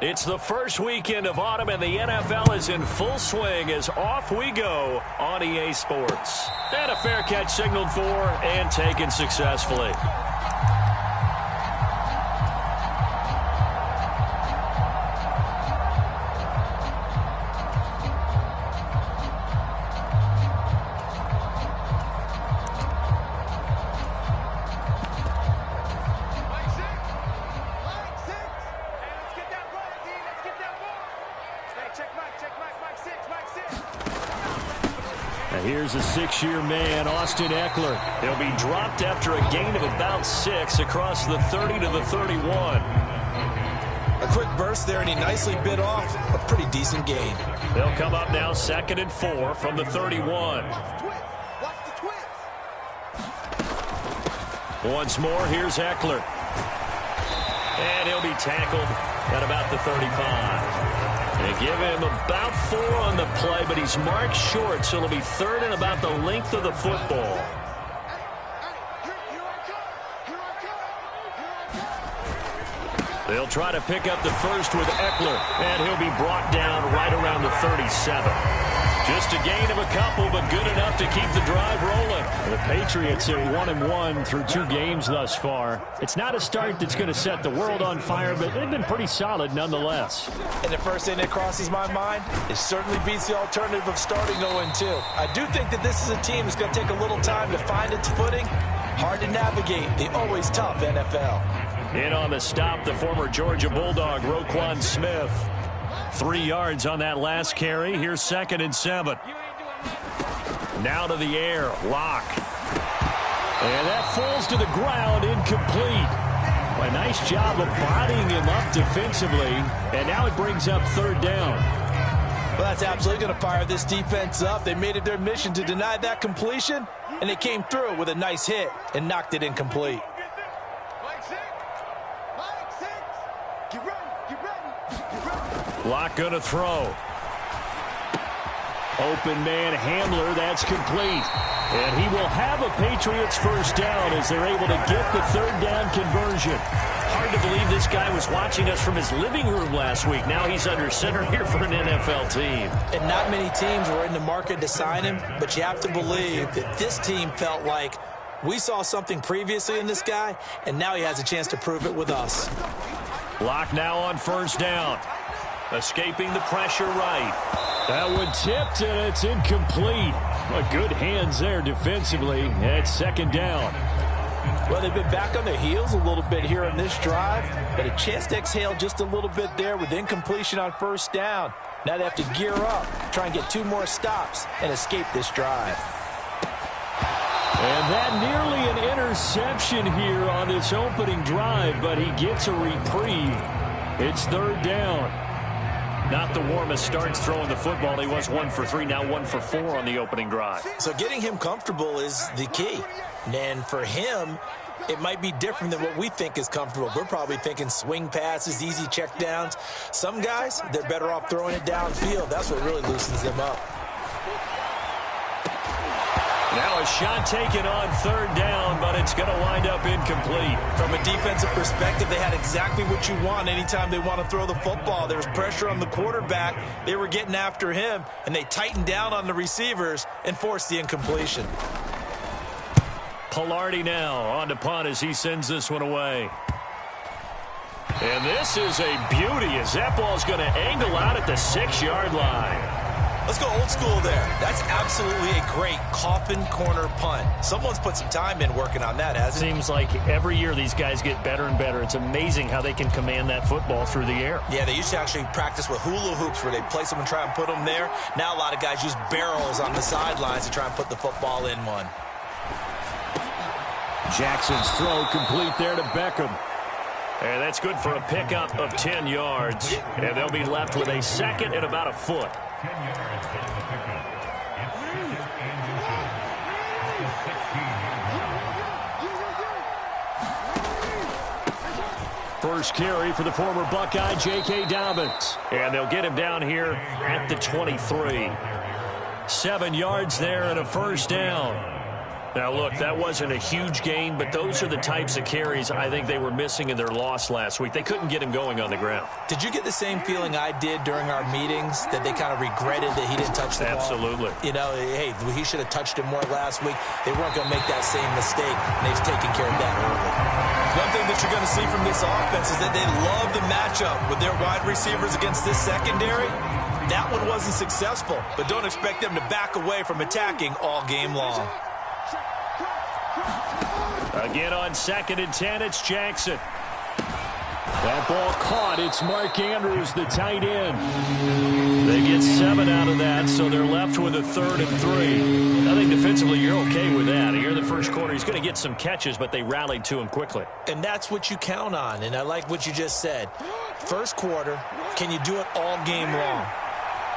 It's the first weekend of autumn, and the NFL is in full swing as off we go on EA Sports. And a fair catch signaled for and taken successfully. Here's a 6-year man, Austin Eckler. He'll be dropped after a gain of about 6 across the 30 to the 31. A quick burst there, and he nicely bit off a pretty decent gain. They'll come up now 2nd and 4 from the 31. Once more, here's Eckler. And he'll be tackled at about the 35. They give him about 4 on the play, but he's marked short, so it'll be 3rd and about the length of the football. They'll try to pick up the first with Eckler, and he'll be brought down right around the 37. Just a gain of a couple, but good enough to keep the drive rolling. The Patriots are 1-1 through 2 games thus far. It's not a start that's going to set the world on fire, but they've been pretty solid nonetheless. And the first thing that crosses my mind, it certainly beats the alternative of starting 0-2. I do think that this is a team that's going to take a little time to find its footing. Hard to navigate the always tough NFL. In on the stop, the former Georgia Bulldog, Roquan Smith. 3 yards on that last carry. Here's 2nd and 7. Now to the air. Lock. And that falls to the ground, incomplete. A nice job of bodying him up defensively. And now it brings up 3rd down. Well, that's absolutely going to fire this defense up. They made it their mission to deny that completion, and they came through with a nice hit and knocked it incomplete. Lock going to throw. Open man Hamler, that's complete. And he will have a Patriots first down as they're able to get the 3rd down conversion. Hard to believe this guy was watching us from his living room last week. Now he's under center here for an NFL team. And not many teams were in the market to sign him, but you have to believe that this team felt like we saw something previously in this guy, and now he has a chance to prove it with us. Lock now on 1st down. Escaping the pressure right. That one tipped, and it's incomplete. Good hands there defensively. It's 2nd down. Well, they've been back on their heels a little bit here on this drive, but a chance to exhale just a little bit there with incompletion on 1st down. Now they have to gear up, try and get 2 more stops, and escape this drive. And that nearly an interception here on this opening drive, but he gets a reprieve. It's 3rd down. Not the warmest starts throwing the football. He was 1 for 3, now 1 for 4 on the opening drive. So getting him comfortable is the key. And for him, it might be different than what we think is comfortable. We're probably thinking swing passes, easy checkdowns. Some guys, they're better off throwing it downfield. That's what really loosens them up. Now a shot taken on 3rd down, but it's going to wind up incomplete. From a defensive perspective, they had exactly what you want anytime they want to throw the football. There was pressure on the quarterback. They were getting after him, and they tightened down on the receivers and forced the incompletion. Pilardi now on to punt as he sends this one away. And this is a beauty as that ball's going to angle out at the 6-yard line. Let's go old school there. That's absolutely a great coffin corner punt. Someone's put some time in working on that, hasn't it? Seems like every year these guys get better and better. It's amazing how they can command that football through the air. Yeah, they used to actually practice with hula hoops where they place them and try and put them there. Now a lot of guys use barrels on the sidelines to try and put the football in one. Jackson's throw complete there to Beckham. And that's good for a pickup of 10 yards. And they'll be left with a 2nd and about a foot. 10 yards after the pickup. First carry for the former Buckeye, J.K. Dobbins. And they'll get him down here at the 23. 7 yards there and a first down. Now, look, that wasn't a huge gain, but those are the types of carries I think they were missing in their loss last week. They couldn't get him going on the ground. Did you get the same feeling I did during our meetings, that they kind of regretted that he didn't touch the ball? Absolutely. You know, hey, he should have touched it more last week. They weren't going to make that same mistake, and they've taken care of that early. One thing that you're going to see from this offense is that they love the matchup with their wide receivers against this secondary. That one wasn't successful, but don't expect them to back away from attacking all game long. Again on 2nd and 10, it's Jackson. That ball caught. It's Mark Andrews, the tight end. They get 7 out of that, so they're left with a 3rd and 3. I think defensively you're okay with that. Here in the first quarter, he's going to get some catches, but they rallied to him quickly. And that's what you count on, and I like what you just said. First quarter, can you do it all game long?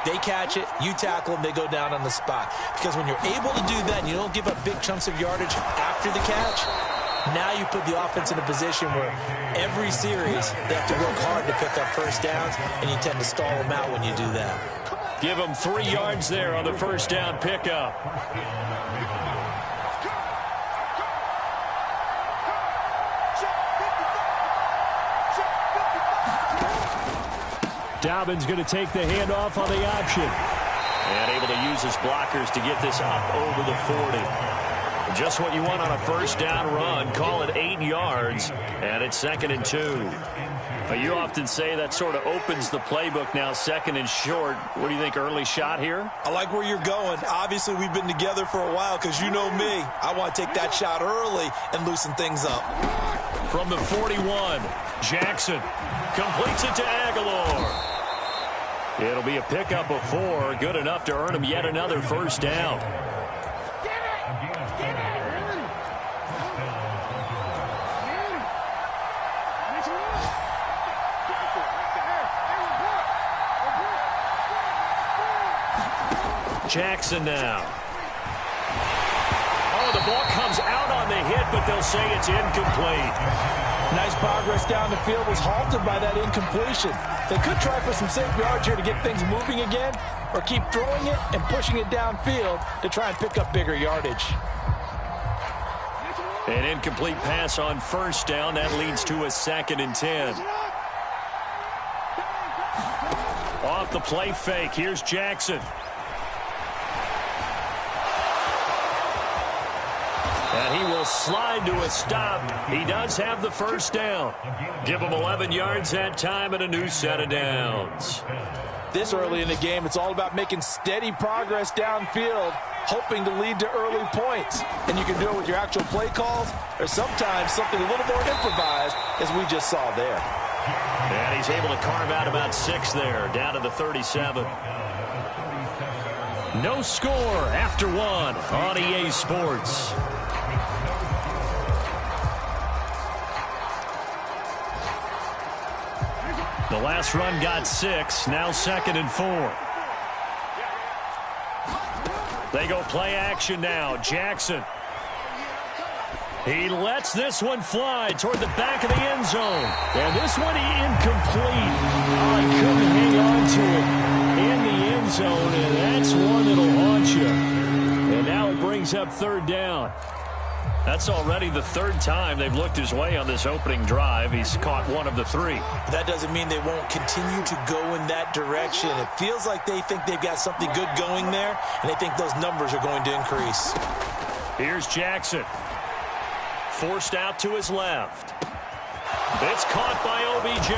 They catch it, you tackle them, they go down on the spot. Because when you're able to do that and you don't give up big chunks of yardage after the catch, now you put the offense in a position where every series they have to work hard to pick up first downs, and you tend to stall them out when you do that. Give them 3 yards there on the first down pickup. Dobbins going to take the handoff on the option. And able to use his blockers to get this up over the 40. Just what you want on a first down run. Call it 8 yards, and it's 2nd and 2. You often say that sort of opens the playbook now, 2nd and short. What do you think, early shot here? I like where you're going. Obviously, we've been together for a while because you know me. I want to take that shot early and loosen things up. From the 41, Jackson completes it to Aguilar. It'll be a pickup of 4, good enough to earn him yet another first down. Jackson now. Oh, the ball comes out on the hit, but they'll say it's incomplete. Nice progress down the field was halted by that incompletion. They could try for some safe yards here to get things moving again, or keep throwing it and pushing it downfield to try and pick up bigger yardage. An incomplete pass on first down. That leads to a 2nd and 10. Off the play fake. Here's Jackson. And he will slide to a stop. He does have the first down. Give him 11 yards that time and a new set of downs. This early in the game, it's all about making steady progress downfield, hoping to lead to early points. And you can do it with your actual play calls, or sometimes something a little more improvised, as we just saw there. And he's able to carve out about 6 there, down to the 37. No score after 1 on EA Sports. The last run got 6, now 2nd and 4. They go play action now. Jackson. He lets this one fly toward the back of the end zone. And this one incomplete. Oh, he couldn't hang on to it in the end zone, and that's one that'll haunt you. And now it brings up 3rd down. That's already the 3rd time they've looked his way on this opening drive. He's caught 1 of the 3. That doesn't mean they won't continue to go in that direction. It feels like they think they've got something good going there, and they think those numbers are going to increase. Here's Jackson. Forced out to his left. It's caught by OBJ.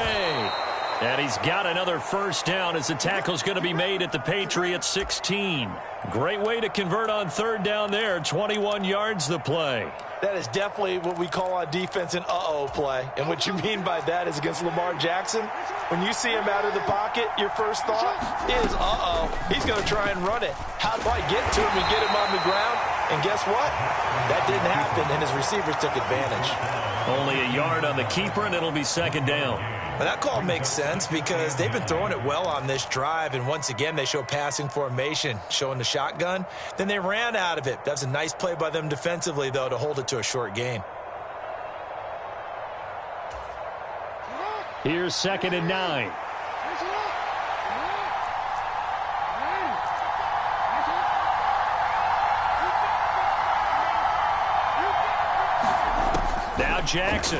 And he's got another first down as the tackle's going to be made at the Patriots 16. Great way to convert on 3rd down there. 21 yards the play. That is definitely what we call on defense an uh-oh play. And what you mean by that is against Lamar Jackson, when you see him out of the pocket, your first thought is, uh-oh, he's going to try and run it. How do I get to him and get him on the ground? And guess what? That didn't happen, and his receivers took advantage. Only a yard on the keeper, and it'll be 2nd down. Well, that call makes sense because they've been throwing it well on this drive, and once again they show passing formation, showing the shotgun. Then they ran out of it. That's a nice play by them defensively, though, to hold it to a short gain. Here's 2nd and 9. Now Jackson.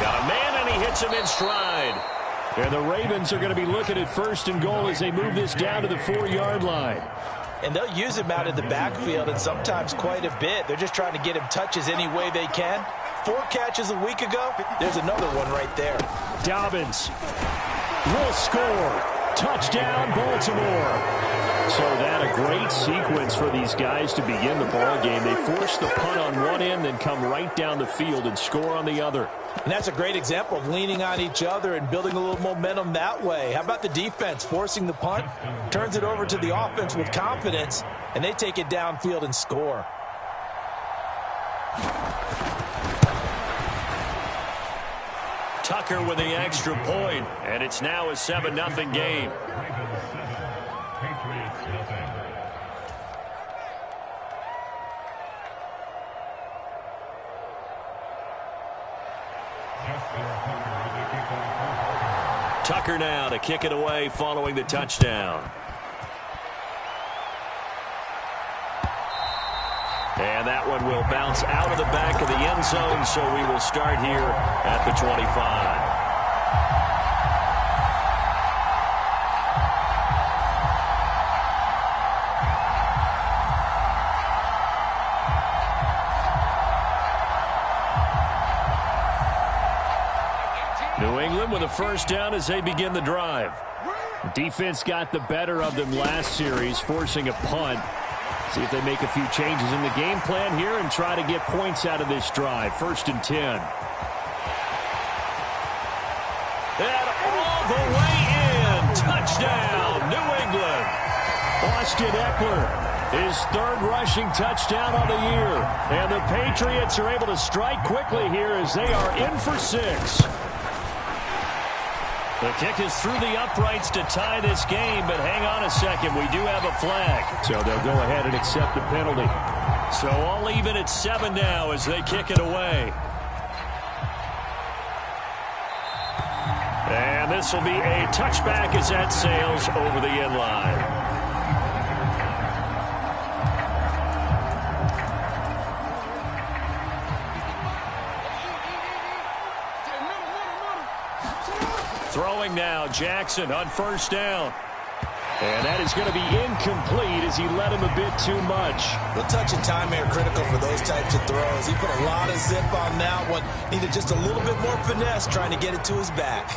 Got a man, and he hits him in stride. And the Ravens are going to be looking at 1st and goal as they move this down to the 4-yard line. And they'll use him out in the backfield, and sometimes quite a bit. They're just trying to get him touches any way they can. 4 catches a week ago. There's another one right there. Dobbins will score. Touchdown, Baltimore. So that a great sequence for these guys to begin the ball game. They force the punt on one end, then come right down the field and score on the other. And that's a great example of leaning on each other and building a little momentum that way. How about the defense forcing the punt, turns it over to the offense with confidence, and they take it downfield and score. Tucker with the extra point, and it's now a 7-0 game. Patriots nothing. Tucker now to kick it away following the touchdown. And that one will bounce out of the back of the end zone, so we will start here at the 25. New England with a first down as they begin the drive. Defense got the better of them last series, forcing a punt. See if they make a few changes in the game plan here and try to get points out of this drive. 1st and 10. And all the way in. Touchdown, New England. Austin Eckler, his 3rd rushing touchdown on the year. And the Patriots are able to strike quickly here as they are in for 6. The kick is through the uprights to tie this game, but hang on a second. We do have a flag. So they'll go ahead and accept the penalty. So all even at 7 now as they kick it away. And this will be a touchback as that sails over the end line. Throwing now, Jackson on 1st down. And that is going to be incomplete as he led him a bit too much. The touch and time are critical for those types of throws. He put a lot of zip on that one. Needed just a little bit more finesse trying to get it to his back.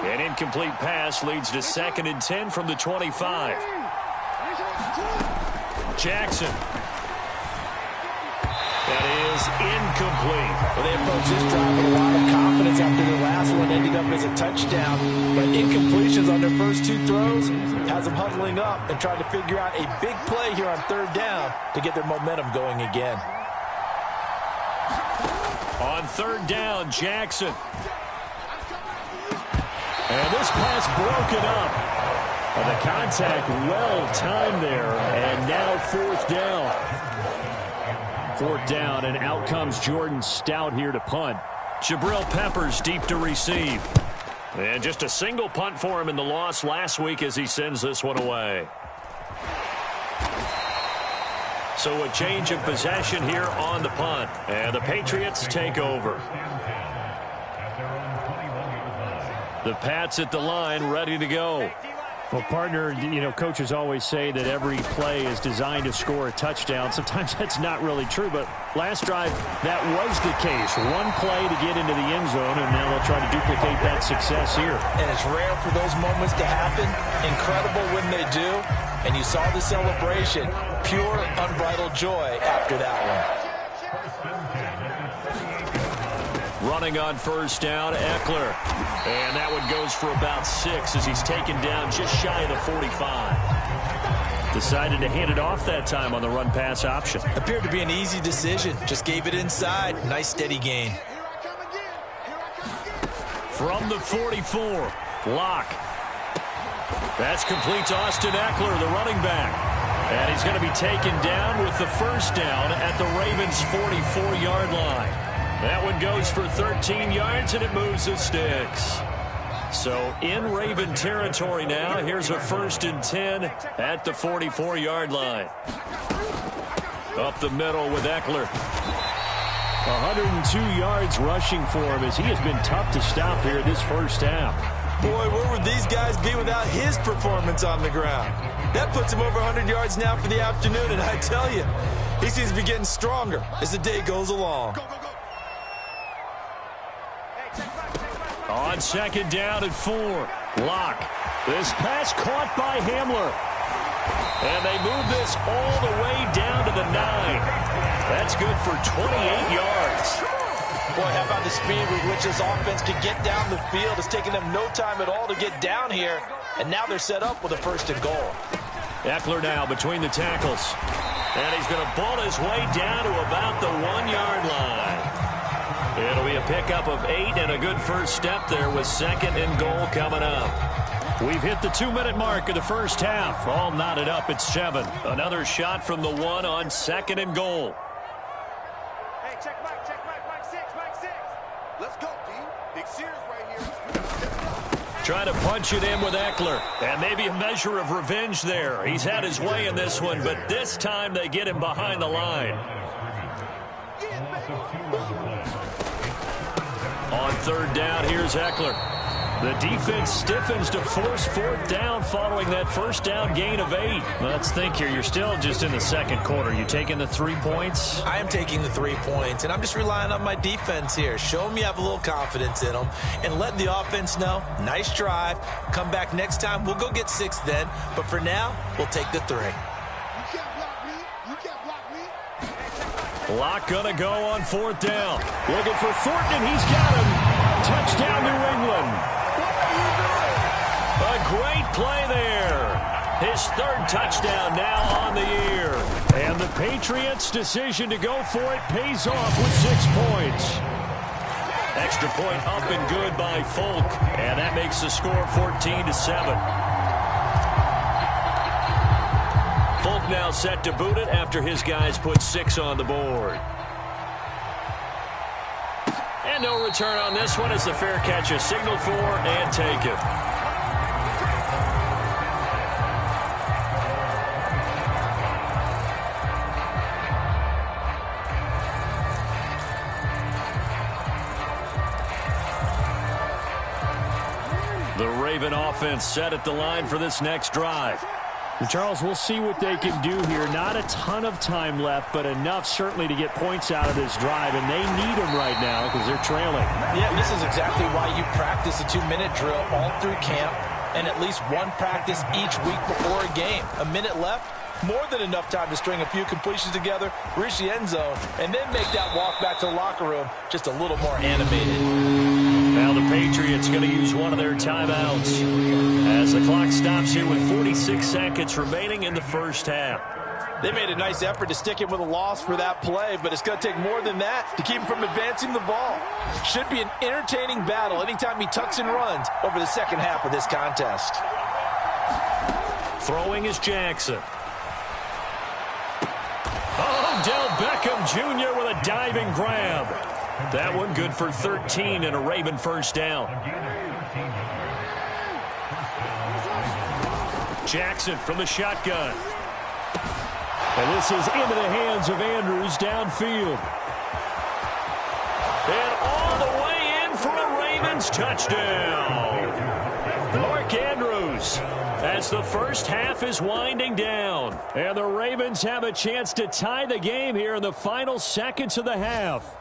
An incomplete pass leads to 2nd and 10 from the 25. Jackson. That is incomplete. Well, they approach this drive with a lot of confidence after their last one ended up as a touchdown. But incompletions on their first 2 throws has them huddling up and trying to figure out a big play here on 3rd down to get their momentum going again. On 3rd down, Jackson. And this pass broken up. And the contact well timed there. And now 4th down. 4th down, and out comes Jordan Stout here to punt. Jabril Peppers deep to receive. And just a single punt for him in the loss last week as he sends this one away. So a change of possession here on the punt. And the Patriots take over. The Pats at the line, ready to go. Well, partner, coaches always say that every play is designed to score a touchdown. Sometimes that's not really true, but last drive, that was the case. One play to get into the end zone, and now they'll try to duplicate that success here. And it's rare for those moments to happen. Incredible when they do. And you saw the celebration. Pure, unbridled joy after that one. Running on 1st down, Eckler. And that one goes for about 6 as he's taken down just shy of the 45. Decided to hand it off that time on the run-pass option. Appeared to be an easy decision. Just gave it inside. Nice steady gain. From the 44, Locke. That's complete to Austin Eckler, the running back. And he's going to be taken down with the 1st down at the Ravens' 44-yard line. That one goes for 13 yards, and it moves the sticks. So in Raven territory now. Here's a 1st and 10 at the 44-yard line. Up the middle with Eckler. 102 yards rushing for him as he has been tough to stop here this first half. Boy, where would these guys be without his performance on the ground? That puts him over 100 yards now for the afternoon, and I tell you, he seems to be getting stronger as the day goes along. On second down and 4. Lock. This pass caught by Hamler. And they move this all the way down to the 9. That's good for 28 yards. Boy, how about the speed with which this offense can get down the field? It's taking them no time at all to get down here. And now they're set up with a 1st and goal. Eckler now between the tackles. And he's going to ball his way down to about the 1-yard line. It'll be a pickup of 8 and a good first step there with 2nd and goal coming up. We've hit the 2-minute mark of the first half. All knotted up at 7. Another shot from the 1 on 2nd and goal. Hey, check Mike 6. Let's go, D. Big Sears right here. Trying to punch it in with Eckler. And maybe a measure of revenge there. He's had his way in this one, but this time they get him behind the line. On 3rd down, here's Eckler. The defense stiffens to force 4th down following that first down gain of 8. Let's think here. You're still just in the 2nd quarter. You taking the 3 points? I am taking the 3 points, and I'm just relying on my defense here. Show them you have a little confidence in them, and let the offense know, nice drive. Come back next time. We'll go get 6 then. But for now, we'll take the 3. You can't block me. You can't block me. Lock gonna go on 4th down. Looking for Thornton, and he's got him. Touchdown, New England. A great play there. His 3rd touchdown now on the year. And the Patriots' decision to go for it pays off with 6 points. Extra point up and good by Folk. And that makes the score 14-7. Folk now set to boot it after his guys put 6 on the board. And no return on this one as the fair catch is signaled for and taken. The Raven offense set at the line for this next drive. Charles, we'll see what they can do here. Not a ton of time left, but enough certainly to get points out of this drive, and they need them right now because they're trailing. Yeah, this is exactly why you practice a 2-minute drill all through camp and at least one practice each week before a game. A minute left, more than enough time to string a few completions together, reach the end zone, and then make that walk back to the locker room just a little more animated. Now the Patriots going to use one of their timeouts as the clock stops here with 46 seconds remaining in the first half. They made a nice effort to stick him with a loss for that play, but it's going to take more than that to keep him from advancing the ball. Should be an entertaining battle anytime he tucks and runs over the second half of this contest. Throwing is Jackson. Odell Beckham Jr. with a diving grab. That one good for 13 and a Raven first down. Jackson from the shotgun. And this is into the hands of Andrews downfield. And all the way in for a Ravens touchdown. Mark Andrews as the first half is winding down. And the Ravens have a chance to tie the game here in the final seconds of the half.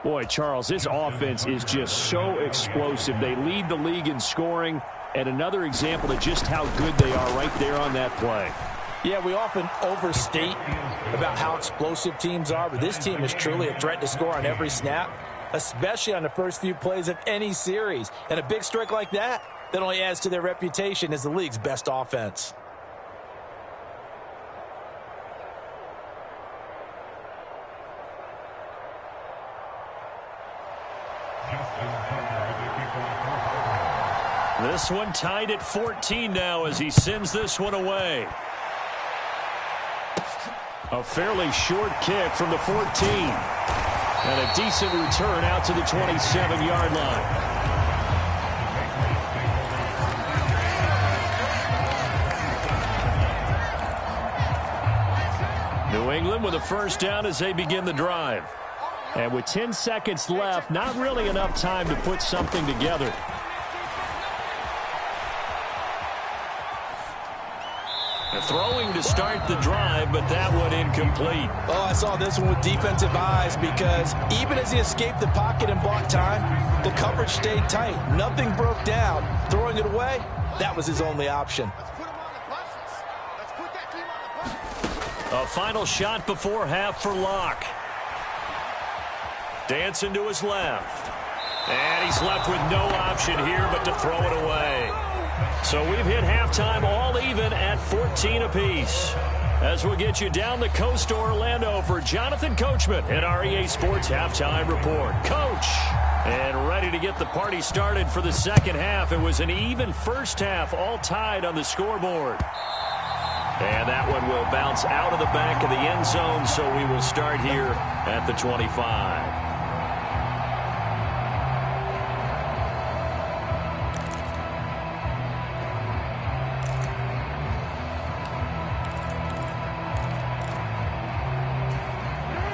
Boy, Charles, this offense is just so explosive. They lead the league in scoring, and another example of just how good they are right there on that play. Yeah, we often overstate about how explosive teams are, but this team is truly a threat to score on every snap, especially on the first few plays of any series. And a big strike like that only adds to their reputation as the league's best offense. This one tied at 14 now as he sends this one away. A fairly short kick from the 14. And a decent return out to the 27-yard line. New New England with a first down as they begin the drive. And with 10 seconds left, not really enough time to put something together. Throwing to start the drive, but that one incomplete. Oh, I saw this one with defensive eyes because even as he escaped the pocket and bought time, the coverage stayed tight. Nothing broke down. Throwing it away, that was his only option. A final shot before half for Locke. Dancing to his left. And he's left with no option here but to throw it away. So we've hit halftime all even at 14 apiece. As we'll get you down the coast to Orlando for Jonathan Coachman at our EA Sports Halftime Report. Coach, and ready to get the party started for the second half. It was an even first half, all tied on the scoreboard. And that one will bounce out of the back of the end zone, so we will start here at the 25.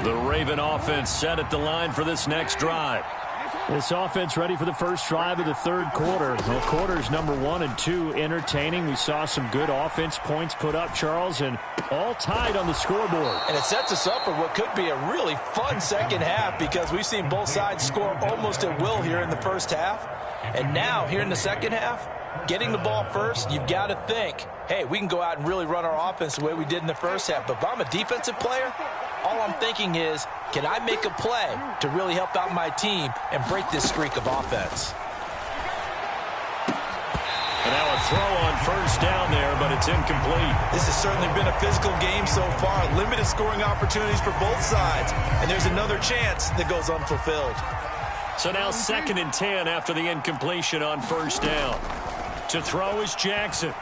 The Raven offense set at the line for this next drive. This offense ready for the first drive of the third quarter. Well, quarters number 1 and 2 entertaining. We saw some good offense points put up, Charles, and all tied on the scoreboard. And it sets us up for what could be a really fun second half because we've seen both sides score almost at will here in the first half. And now, here in the second half, getting the ball first, you've got to think, hey, we can go out and really run our offense the way we did in the first half. But if I'm a defensive player, all I'm thinking is, can I make a play to really help out my team and break this streak of offense? And now a throw on first down there, but it's incomplete. This has certainly been a physical game so far. Limited scoring opportunities for both sides. And there's another chance that goes unfulfilled. So now 2nd and 10 after the incompletion on first down. To throw is Jackson.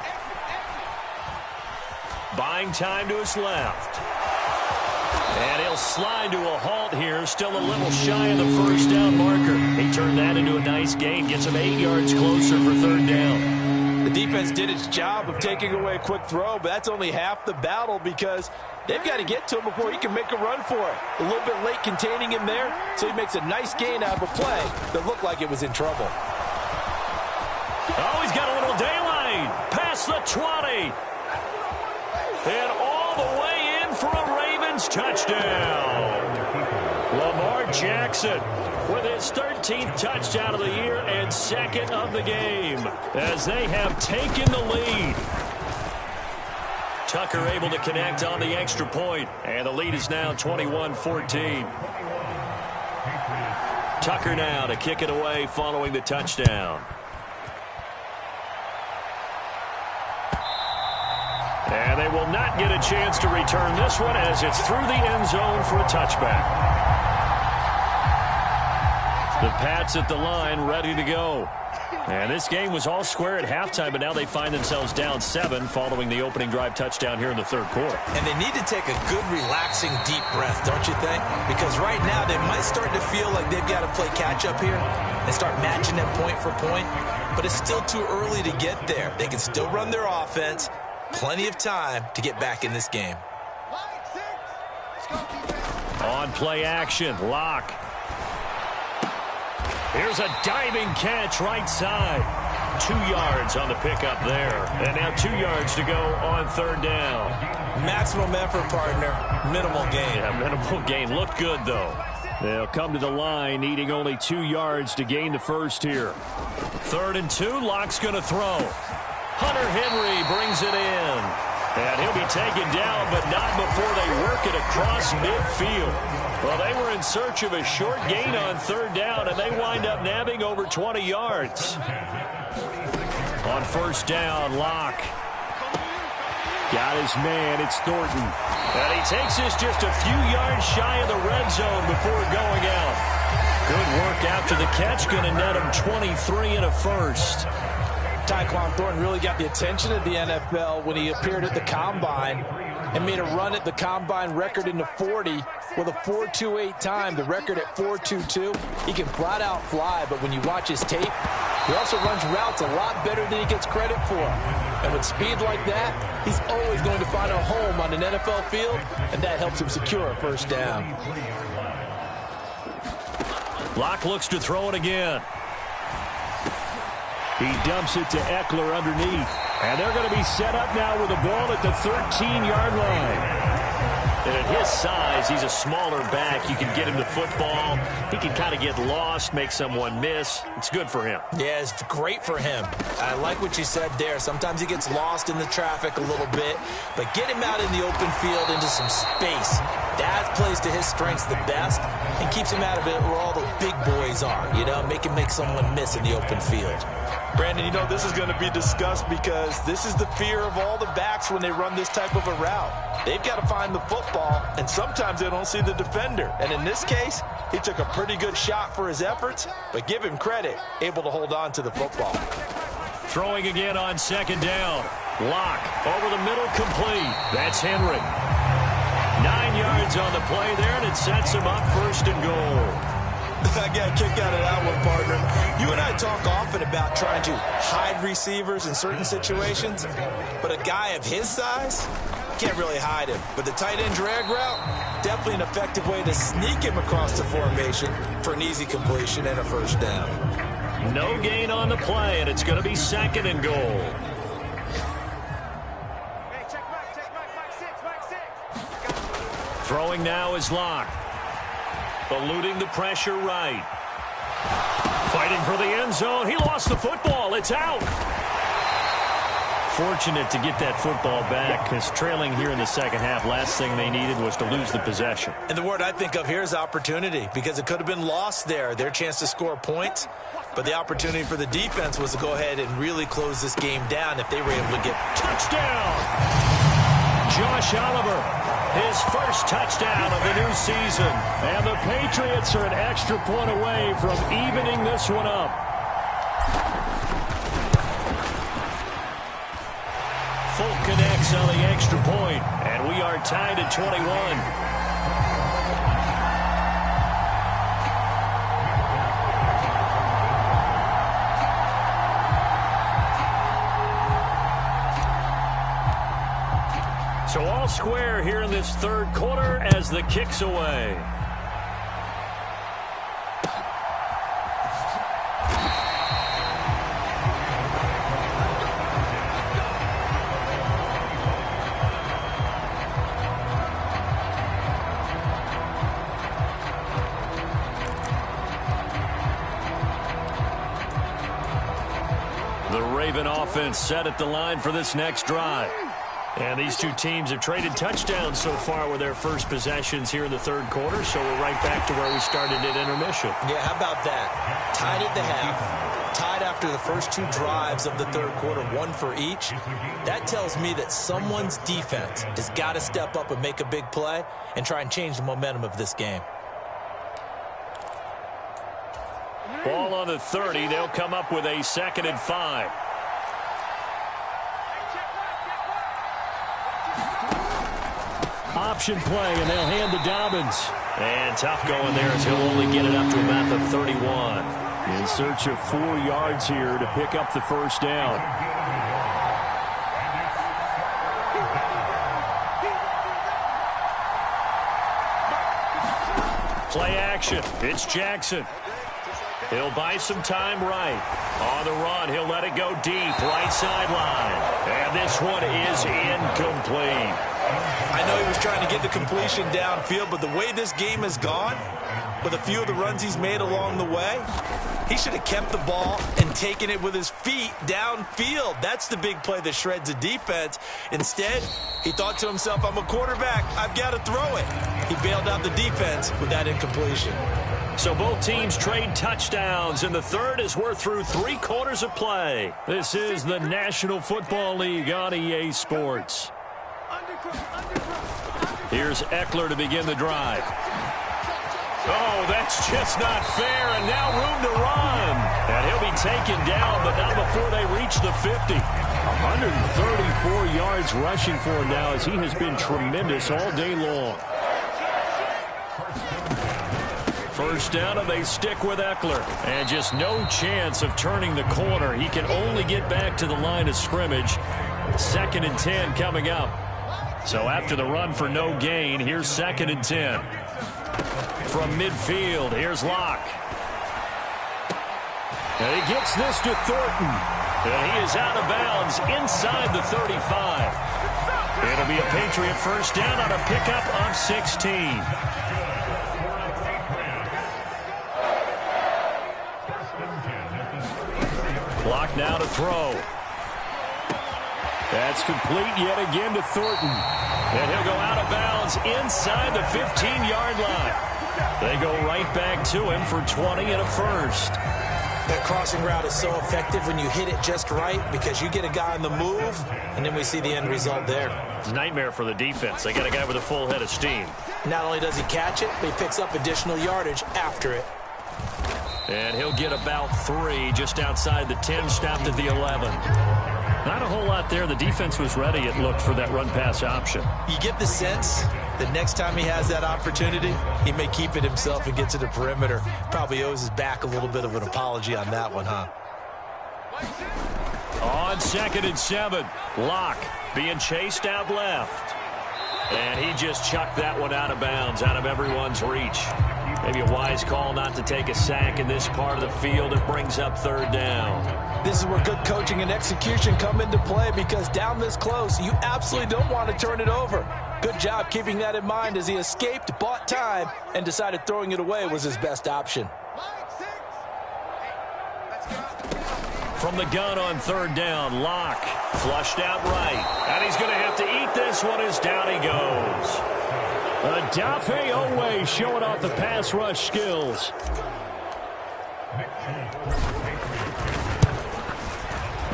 Buying time to his left. And he'll slide to a halt here, still a little shy of the first down marker. He turned that into a nice gain, gets him 8 yards closer for third down. The defense did its job of taking away a quick throw, but that's only half the battle because they've got to get to him before he can make a run for it. A little bit late containing him there, so he makes a nice gain out of a play that looked like it was in trouble. Oh, he's got a little daylight. Past the 20. And all the way in for a Ravens touchdown. Lamar Jackson with his 13th touchdown of the year and 2nd of the game as they have taken the lead. Tucker able to connect on the extra point, and the lead is now 21-14. Tucker now to kick it away following the touchdown. And they will not get a chance to return this one as it's through the end zone for a touchback. The Pats at the line ready to go. And this game was all square at halftime, but now they find themselves down 7 following the opening drive touchdown here in the third quarter. And they need to take a good, relaxing, deep breath, don't you think? Because right now they might start to feel like they've got to play catch-up here and start matching them point for point. But it's still too early to get there. They can still run their offense. Plenty of time to get back in this game. On play action, Locke. Here's a diving catch right side. 2 yards on the pickup there. And now 2 yards to go on third down. Maximum effort, partner. Minimal gain. Yeah, minimal gain. Looked good, though. They'll come to the line, needing only 2 yards to gain the first here. 3rd and 2, Locke's going to throw. Hunter Henry brings it in. And he'll be taken down, but not before they work it across midfield. Well, they were in search of a short gain on third down, and they wind up nabbing over 20 yards. On first down, Locke. Got his man, it's Thornton. And he takes this just a few yards shy of the red zone before going out. Good work after the catch, going to net him 23 and a first. Tyquan Thornton really got the attention of the NFL when he appeared at the Combine and made a run at the Combine record in the 40 with a 4.28 time, the record at 4.22. He can flat out fly, but when you watch his tape, he also runs routes a lot better than he gets credit for. And with speed like that, he's always going to find a home on an NFL field, and that helps him secure a first down. Locke looks to throw it again. He dumps it to Eckler underneath. And they're going to be set up now with the ball at the 13-yard line. And at his size, he's a smaller back. You can get him the football. He can kind of get lost, make someone miss. It's good for him. Yeah, it's great for him. I like what you said there. Sometimes he gets lost in the traffic a little bit, but get him out in the open field into some space. That plays to his strengths the best and keeps him out of it where all the big boys are, you know, make someone miss in the open field. Brandon, you know, this is going to be discussed because this is the fear of all the backs when they run this type of a route. They've got to find the football, and sometimes they don't see the defender. And in this case, he took a pretty good shot for his efforts, but give him credit, able to hold on to the football. Throwing again on second down. Locke over the middle, complete. That's Henry. 9 yards on the play there, and it sets him up first and goal. I got a kick out of that one, partner. You and I talk often about trying to hide receivers in certain situations, but a guy of his size can't really hide him. But the tight end drag route, definitely an effective way to sneak him across the formation for an easy completion and a first down. No gain on the play, and it's going to be second and goal. Hey, check back, six. Throwing now is Locke. Eluding the pressure right. Fighting for the end zone. He lost the football. It's out. Fortunate to get that football back because trailing here in the second half, last thing they needed was to lose the possession. And the word I think of here is opportunity because it could have been lost there. Their chance to score points. But the opportunity for the defense was to go ahead and really close this game down if they were able to get touchdown. Josh Oliver. His first touchdown of the new season. And the Patriots are an extra point away from evening this one up. Folk connects on the extra point, and we are tied at 21. So all square here in this third quarter as the kick's away. The Raven offense set at the line for this next drive. And these two teams have traded touchdowns so far with their first possessions here in the third quarter, so we're right back to where we started at intermission. Yeah, how about that? Tied at the half, tied after the first two drives of the third quarter, one for each. That tells me that someone's defense has got to step up and make a big play and try and change the momentum of this game. Ball on the 30. They'll come up with a 2nd and 5. Option play, and they'll hand to Dobbins. And tough going there as he'll only get it up to about the 31. In search of 4 yards here to pick up the first down. Play action. It's Jackson. He'll buy some time right. On the run, he'll let it go deep. Right sideline. And this one is incomplete. I know he was trying to get the completion downfield, but the way this game has gone, with a few of the runs he's made along the way, he should have kept the ball and taken it with his feet downfield. That's the big play that shreds the defense. Instead, he thought to himself, I'm a quarterback. I've got to throw it. He bailed out the defense with that incompletion. So both teams trade touchdowns, and the third as we're through 3 quarters of play. This is the National Football League on EA Sports. Here's Eckler to begin the drive. Oh, that's just not fair, and now room to run. And he'll be taken down, but not before they reach the 50. 134 yards rushing for him now as he has been tremendous all day long. First down, and they stick with Eckler. And just no chance of turning the corner. He can only get back to the line of scrimmage. 2nd and 10 coming up. So after the run for no gain, here's 2nd and 10. From midfield, here's Locke. And he gets this to Thornton. And he is out of bounds inside the 35. It'll be a Patriot first down on a pickup of 16. Clock now to throw. That's complete yet again to Thornton. And he'll go out of bounds inside the 15-yard line. They go right back to him for 20 and a first. That crossing route is so effective when you hit it just right because you get a guy on the move, and then we see the end result there. It's a nightmare for the defense. They got a guy with a full head of steam. Not only does he catch it, but he picks up additional yardage after it. And he'll get about 3 just outside the 10, stopped at the 11. Not a whole lot there. The defense was ready, it looked, for that run-pass option. You get the sense that next time he has that opportunity, he may keep it himself and get to the perimeter. Probably owes his back a little bit of an apology on that one, huh? On 2nd and 7, Locke being chased out left. And he just chucked that one out of bounds, out of everyone's reach. Maybe a wise call not to take a sack in this part of the field. It brings up 3rd down. This is where good coaching and execution come into play because down this close, you absolutely don't want to turn it over. Good job keeping that in mind as he escaped, bought time, and decided throwing it away was his best option. From the gun on 3rd down, Locke flushed out right. And he's going to have to eat this one as down he goes. Adafe Owe showing off the pass rush skills.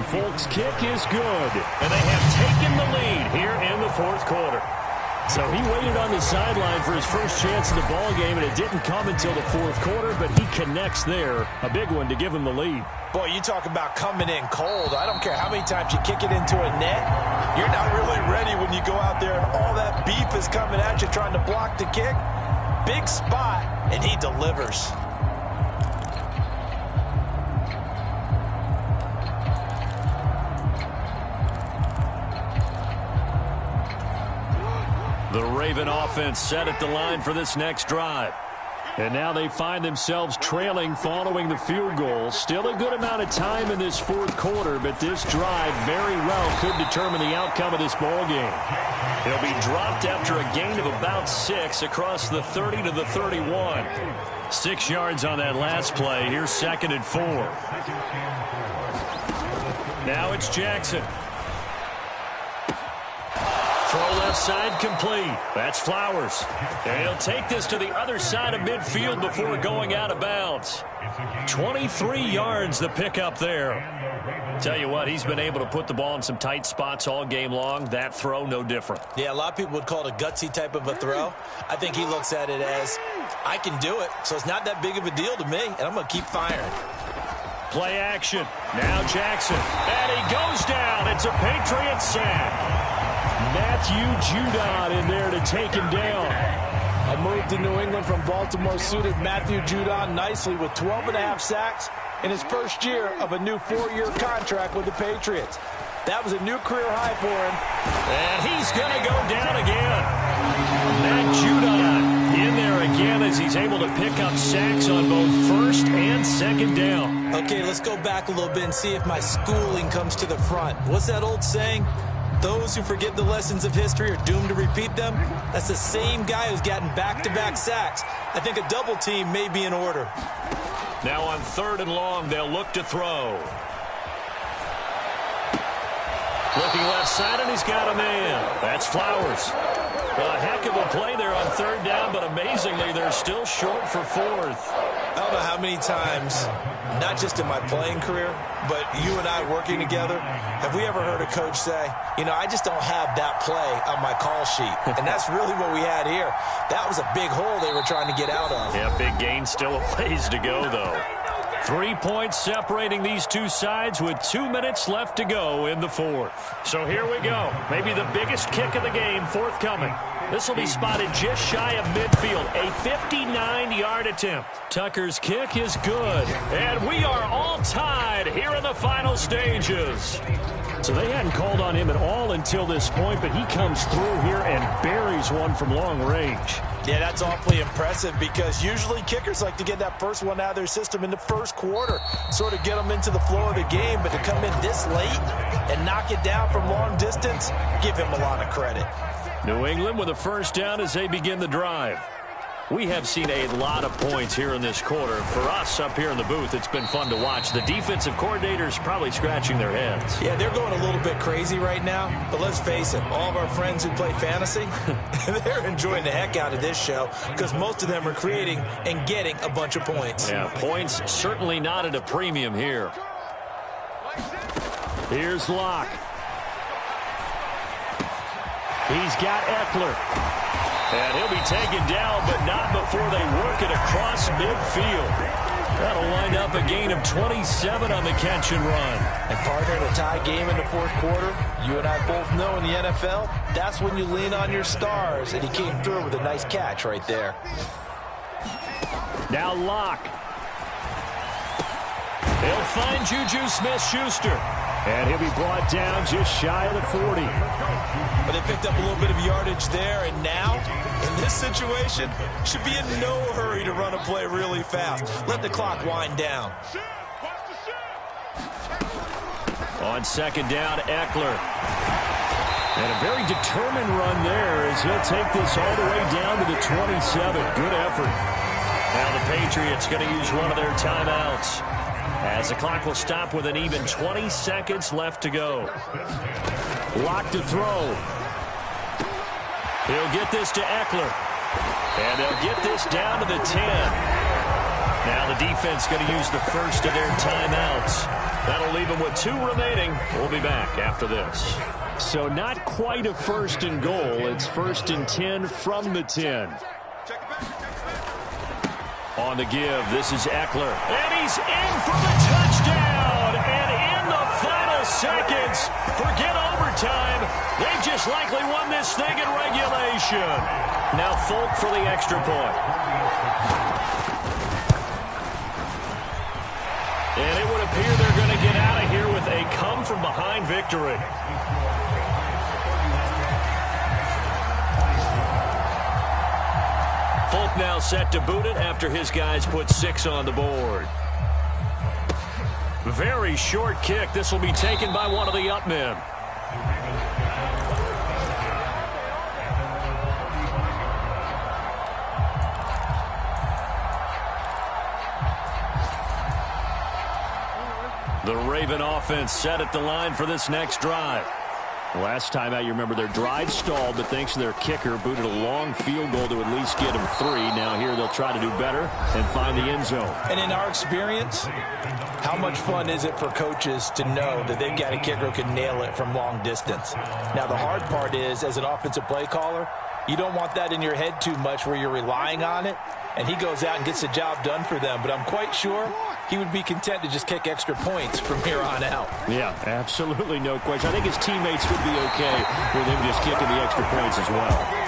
Folks' kick is good. And they have taken the lead here in the 4th quarter. So he waited on the sideline for his first chance in the ball game, and it didn't come until the 4th quarter, but he connects there. A big one to give him the lead. Boy, you talk about coming in cold. I don't care how many times you kick it into a net. You're not really ready when you go out there and all that beef is coming at you trying to block the kick. Big spot, and he delivers. The Raven offense set at the line for this next drive. And now they find themselves trailing following the field goal. Still a good amount of time in this 4th quarter, but this drive very well could determine the outcome of this ball game. He'll be dropped after a gain of about 6 across the 30 to the 31. 6 yards on that last play. Here's 2nd and 4. Now it's Jackson. Throw left side complete. That's Flowers. And he'll take this to the other side of midfield before going out of bounds. 23 yards the pickup there. Tell you what, he's been able to put the ball in some tight spots all game long. That throw, no different. Yeah, a lot of people would call it a gutsy type of a throw. I think he looks at it as, I can do it, so it's not that big of a deal to me, and I'm going to keep firing. Play action. Now Jackson. And he goes down. It's a Patriot sack. Matthew Judon in there to take him down. A move to New England from Baltimore suited Matthew Judon nicely with 12.5 sacks in his first year of a new 4-year contract with the Patriots. That was a new career high for him. And he's going to go down again. Matt Judon in there again as he's able to pick up sacks on both 1st and 2nd down. Okay, let's go back a little bit and see if my schooling comes to the front. What's that old saying? Those who forget the lessons of history are doomed to repeat them. That's the same guy who's gotten back-to-back sacks. I think a double team may be in order. Now on 3rd and long, they'll look to throw. Looking left side, and he's got a man. That's Flowers. A heck of a play there on 3rd down, but amazingly, they're still short for 4th. I don't know how many times, not just in my playing career, but you and I working together, have we ever heard a coach say, you know, I just don't have that play on my call sheet. And that's really what we had here. That was a big hole they were trying to get out of. Yeah, big gain, still a ways to go, though. 3 points separating these two sides with 2 minutes left to go in the 4th. So here we go. Maybe the biggest kick of the game forthcoming. This will be spotted just shy of midfield. A 59-yard attempt. Tucker's kick is good. And we are all tied here in the final stages. So they hadn't called on him at all until this point, but he comes through here and buries one from long range. Yeah, that's awfully impressive because usually kickers like to get that first one out of their system in the first quarter, sort of get them into the flow of the game, but to come in this late and knock it down from long distance, give him a lot of credit. New England with a first down as they begin the drive. We have seen a lot of points here in this quarter. For us up here in the booth, it's been fun to watch. The defensive coordinators probably scratching their heads. Yeah, they're going a little bit crazy right now, but let's face it, all of our friends who play fantasy, they're enjoying the heck out of this show because most of them are creating and getting a bunch of points. Yeah, points certainly not at a premium here. Here's Locke. He's got Eckler. And he'll be taken down, but not before they work it across midfield. That'll wind up a gain of 27 on the catch and run. And partner, in a tie game in the fourth quarter, you and I both know in the NFL, that's when you lean on your stars, and he came through with a nice catch right there. Now Locke. He'll find Juju Smith-Schuster. And he'll be brought down just shy of the 40. But they picked up a little bit of yardage there, and now, in this situation, should be in no hurry to run a play really fast. Let the clock wind down. On second down, Eckler. And a very determined run there as he'll take this all the way down to the 27. Good effort. Now the Patriots going to use one of their timeouts, as the clock will stop with an even 20 seconds left to go. Locke to throw. He'll get this to Eckler. And they'll get this down to the 10. Now the defense going to use the first of their timeouts. That'll leave them with 2 remaining. We'll be back after this. So not quite a first and goal. It's first and 10 from the 10. On the give, this is Eckler. And he's in for the touchdown. And in the final seconds, forget overtime. They just likely won this thing in regulation. Now Folk for the extra point. And it would appear they're going to get out of here with a come-from-behind victory. Folk now set to boot it after his guys put 6 on the board. Very short kick. This will be taken by one of the up men. The Raven offense set at the line for this next drive. Last time out, you remember their drive stalled, but thanks to their kicker, booted a long field goal to at least get them 3. Now here they'll try to do better and find the end zone. And in our experience, how much fun is it for coaches to know that they've got a kicker who can nail it from long distance? Now the hard part is, as an offensive play caller, you don't want that in your head too much where you're relying on it, and he goes out and gets the job done for them. But I'm quite sure he would be content to just kick extra points from here on out. Yeah, absolutely no question. I think his teammates would be okay with him just kicking the extra points as well.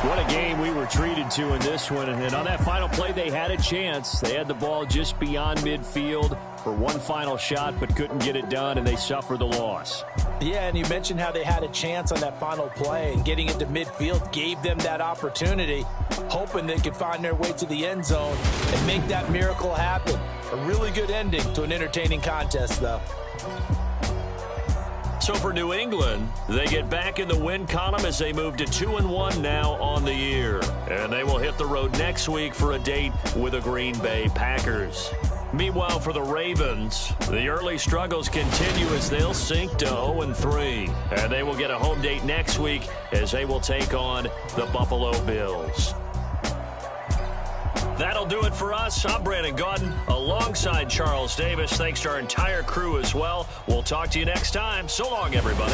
What a game we were treated to in this one. And on that final play, they had a chance. They had the ball just beyond midfield for one final shot, but couldn't get it done, and they suffered the loss. Yeah, and you mentioned how they had a chance on that final play, and getting into midfield gave them that opportunity, hoping they could find their way to the end zone and make that miracle happen. A really good ending to an entertaining contest, though. So for New England, they get back in the win column as they move to 2-1 now on the year. And they will hit the road next week for a date with the Green Bay Packers. Meanwhile, for the Ravens, the early struggles continue as they'll sink to 0-3. And they will get a home date next week as they will take on the Buffalo Bills. That'll do it for us. I'm Brandon Gaudin alongside Charles Davis. Thanks to our entire crew as well. We'll talk to you next time. So long, everybody.